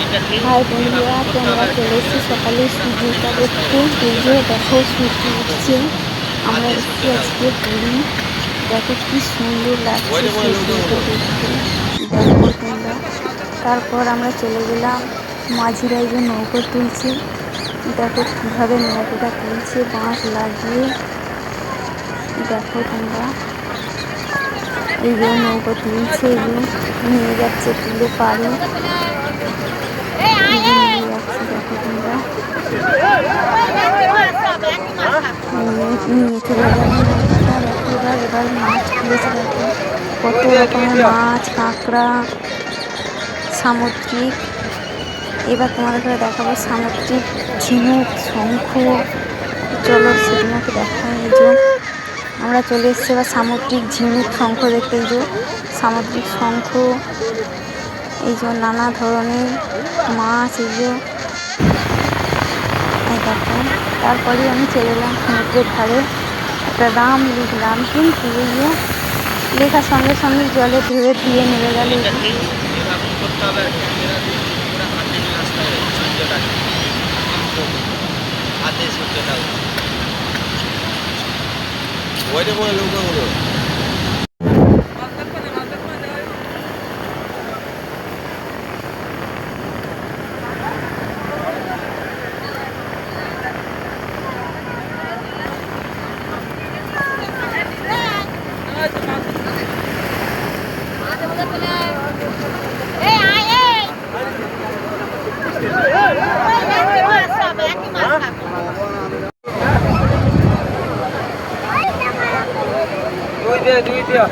High বন্ধুরা, তোমরা চলে এসেছি সকালে সূর্যটা দেখতে। এই যে দেখো সূর্য উঠছে। আমরা এসেছি আজকে পুরী। দেখো কি সুন্দর লাগছে সূর্যটা দেখতে, দেখো তোমরা। তারপর আমরা চলে গেলাম, মাঝিরা এই যে নৌকো তুলছে। দেখো কিভাবে নৌকোটা তুলছে বাঁশ লাগিয়ে। দেখো তোমরা, এই যে নৌকো তুলছে, এই যে নিয়ে যাচ্ছে তুলে পারে নিয়ে যাচ্ছে। দেখো তোমরা, নিয়ে চলে যাবে নৌকাটা। দেখো এবার মাছ তুলেছে। দেখো কত রকমের মাছ, কাঁকড়া, সামুদ্রিক। এবার তোমাদেরকে দেখাবো সামুদ্রিক ঝিনুক, শঙ্খ। চলো সেগুলোকে দেখাই। এই যে আমরা চলে এসেছি এবার সামুদ্রিক ঝিনুক, শঙ্খ দেখতে। এই যে সামুদ্রিক শঙ্খ, এই যে নানা ধরনের মাছ। এই যে দেখো, তারপরে আমি চলে এলাম সমুদ্রের ধারে। একটা দাম লিখলাম, কিন্তু এই যে লেখার সঙ্গে সঙ্গে জলে ধুয়ে নেমে গেল। দুই দিয়া